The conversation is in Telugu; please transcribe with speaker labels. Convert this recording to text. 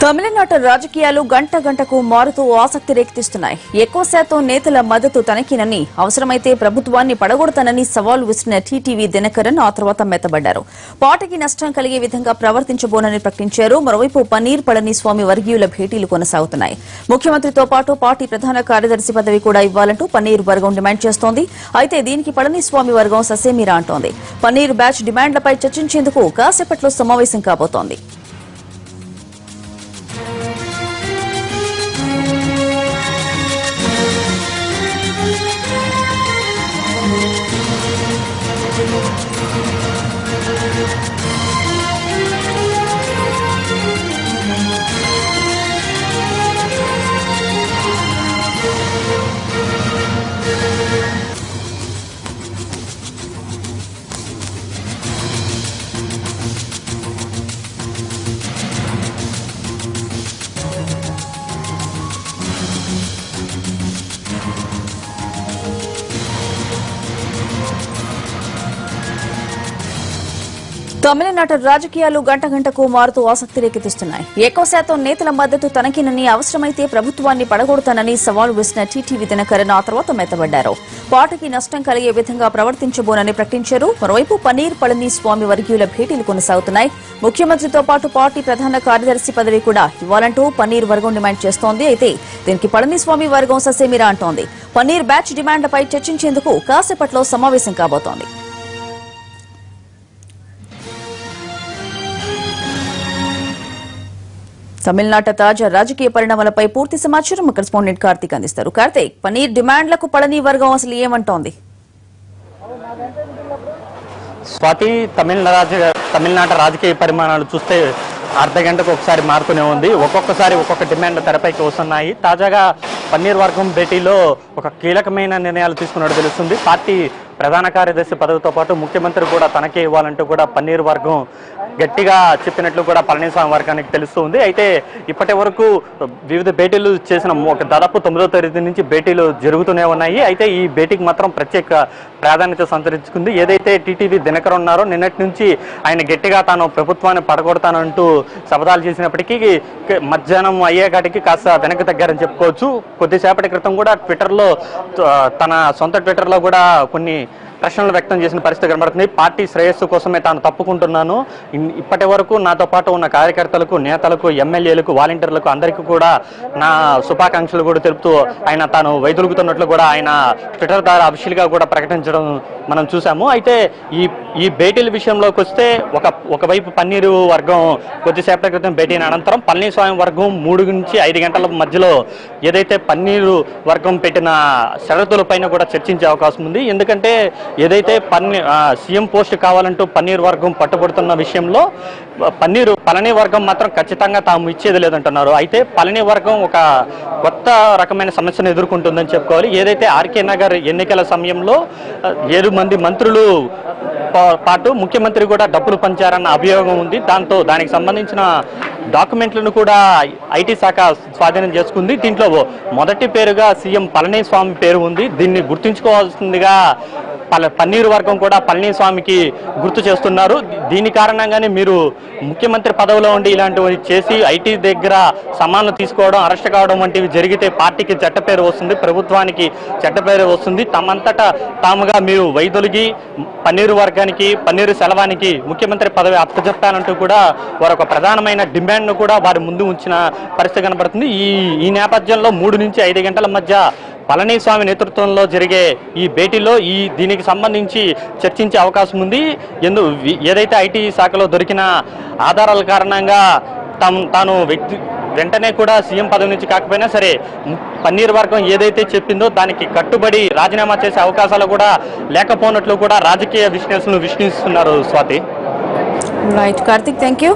Speaker 1: తమిళనాడు రాజకీయాలు గంట గంటకు మారుతూ ఆసక్తి రేకెత్తిస్తున్నాయి. ఎక్కువ శాతం నేతల మద్దతు తనకినని, అవసరమైతే ప్రభుత్వాన్ని పడగొడతానని సవాల్ విసిరిన టీటీవీ దినకరన్ ఆ తర్వాత మెత్తబడ్డారు. పార్టీకి నష్టం కలిగే విధంగా ప్రవర్తించబోనని ప్రకటించారు. మరోవైపు పన్నీర్ పళనిస్వామి వర్గీయుల భేటీలు కొనసాగుతున్నాయి. ముఖ్యమంత్రితో పాటు పార్టీ ప్రధాన కార్యదర్శి పదవి కూడా ఇవ్వాలంటూ పన్నీర్ వర్గం డిమాండ్ చేస్తోంది. అయితే దీనికి పళనిస్వామి వర్గం ససేమిరా అంటోంది. పన్నీర్ బ్యాచ్ డిమాండ్లపై చర్చించేందుకు కాసేపట్లో సమావేశం కాబోతోంది. తమిళనాడు రాజకీయాలు గంట గంటకు మారుతూ ఆసక్తి రేకెత్తిస్తున్నాయి. ఎక్కువ శాతం నేతల మద్దతు తనకినని, అవసరమైతే ప్రభుత్వాన్ని పడగొడతానని సవాల్ విసిరిన టీటీవీ దినకరన్ ఆ తర్వాత మెత్తబడ్డారు. పార్టీకి నష్టం కలిగే విధంగా ప్రవర్తించబోనని ప్రకటించారు. మరోవైపు పన్నీర్ పళనిస్వామి వర్గీయుల భేటీలు కొనసాగుతున్నాయి. ముఖ్యమంత్రితో పాటు పార్టీ ప్రధాన కార్యదర్శి పదవి కూడా ఇవ్వాలంటూ పన్నీర్ వర్గం డిమాండ్ చేస్తోంది. అయితే దీనికి పళనిస్వామి వర్గం ససేమిరా అంటోంది. పన్నీర్ బ్యాచ్ డిమాండ్లపై చర్చించేందుకు కాసేపట్లో సమావేశం కాబోతోంది. తమిళనాడు తాజా రాజకీయ పరిణామాలపై పూర్తి సమాచారం కరెస్పాండెంట్ కార్తీక్ అందిస్తారు. కార్తీక్, పన్నీర్ డిమాండ్లకు పళని వర్గం అసలు ఏమంటోంది?
Speaker 2: స్వాతి, తమిళనాడు రాజకీయ పరిమాణాలు చూస్తే అర్ధ గంటకు ఒకసారి మారుతూనే ఉంది. ఒక్కొక్కసారి ఒక్కొక్క డిమాండ్ల తెరపైకి వస్తున్నాయి. తాజాగా పన్నీర్ వర్గం భేటీలో ఒక కీలకమైన నిర్ణయాలు తీసుకున్నట్టు తెలుస్తుంది. పార్టీ ప్రధాన కార్యదర్శి పదవితో పాటు ముఖ్యమంత్రి కూడా తనకే ఇవ్వాలంటూ కూడా పన్నీర్ వర్గం గట్టిగా చెప్పినట్లు కూడా పళనిస్వామి వర్గానికి తెలుస్తుంది. అయితే ఇప్పటి వరకు వివిధ భేటీలు చేసిన దాదాపు 9వ తేదీ నుంచి భేటీలు జరుగుతూనే ఉన్నాయి. అయితే ఈ భేటీకి మాత్రం ప్రత్యేక ప్రాధాన్యత సంతరించుకుంది. ఏదైతే టీటీవీ దినకరన్ ఉన్నారో నిన్నటి నుంచి ఆయన గట్టిగా తాను ప్రభుత్వాన్ని పడగొడతానంటూ శపథాలు చేసినప్పటికీ మధ్యాహ్నం అయ్యేకాటికి కాస్త వెనక్కి తగ్గారని చెప్పుకోవచ్చు. కొద్దిసేపటి క్రితం కూడా ట్విట్టర్లో, తన సొంత ట్విట్టర్లో కూడా కొన్ని ప్రశ్నలు వ్యక్తం చేసిన పరిస్థితి కనబడుతుంది. పార్టీ శ్రేయస్సు కోసమే తాను తప్పుకుంటున్నాను. ఇప్పటి వరకు నాతో పాటు ఉన్న కార్యకర్తలకు, నేతలకు, ఎమ్మెల్యేలకు, వాలంటీర్లకు అందరికీ కూడా నా శుభాకాంక్షలు కూడా తెలుపుతూ ఆయన తాను వైదొలుగుతున్నట్లు కూడా ఆయన ట్విట్టర్ ద్వారా అఫీషియల్గా కూడా ప్రకటించడం మనం చూసాము. అయితే ఈ భేటీల విషయంలోకి వస్తే ఒకవైపు పన్నీరు వర్గం కొద్దిసేపటి క్రితం భేటీని అనంతరం పళనిస్వామి వర్గం 3 నుంచి 5 గంటల మధ్యలో ఏదైతే పన్నీరు వర్గం పెట్టిన షరతులపైన కూడా చర్చించే అవకాశం ఉంది. ఎందుకంటే ఏదైతే సీఎం పోస్ట్ కావాలంటూ పన్నీర్ వర్గం పట్టుబడుతున్న విషయంలో పళని వర్గం మాత్రం ఖచ్చితంగా తాము ఇచ్చేది లేదంటున్నారు. అయితే పళని వర్గం ఒక కొత్త రకమైన సమస్యను ఎదుర్కొంటుందని చెప్పుకోవాలి. ఏదైతే ఆర్కే నగర్ ఎన్నికల సమయంలో 7 మంది మంత్రులు పాటు ముఖ్యమంత్రి కూడా డబ్బులు పంచారన్న అభియోగం ఉంది. దానికి సంబంధించిన డాక్యుమెంట్లను కూడా ఐటీ శాఖ స్వాధీనం చేసుకుంది. దీంట్లో మొదటి పేరుగా సీఎం పళనిస్వామి పేరు ఉంది. దీన్ని గుర్తుంచుకోవాల్సిందిగా పన్నీరు వర్గం కూడా పళనిస్వామికి గుర్తు చేస్తున్నారు. దీని కారణంగానే మీరు ముఖ్యమంత్రి పదవిలో ఉండి ఇలాంటివి చేసి ఐటీ దగ్గర సమాన్లు తీసుకోవడం, అరెస్ట్ కావడం వంటివి జరిగితే పార్టీకి చెడ్డ పేరు వస్తుంది, ప్రభుత్వానికి చెడ్డ పేరు వస్తుంది. తమంతటా తాముగా మీరు వైదొలిగి పన్నీరు వర్గానికి, పన్నీరు సెలవానికి ముఖ్యమంత్రి పదవి అప్పచెప్పాలంటూ కూడా వారు ఒక ప్రధానమైన డిమాండ్ను కూడా వారి ముందు ఉంచిన పరిస్థితి కనబడుతుంది. ఈ నేపథ్యంలో 3 నుంచి 5 గంటల మధ్య పళనిస్వామి నేతృత్వంలో జరిగే ఈ భేటీలో దీనికి సంబంధించి చర్చించే అవకాశం ఉంది. ఏదైతే ఐటీ శాఖలో దొరికిన ఆధారాల కారణంగా తాను వెంటనే కూడా సీఎం పదవి నుంచి కాకపోయినా సరే పన్నీర్ వర్గం ఏదైతే చెప్పిందో దానికి కట్టుబడి రాజీనామా చేసే అవకాశాలు కూడా లేకపోయినట్లు కూడా రాజకీయ విశ్లేషణలు విశ్లేషిస్తున్నారు. Swathi.
Speaker 1: Right Karthik, thank you.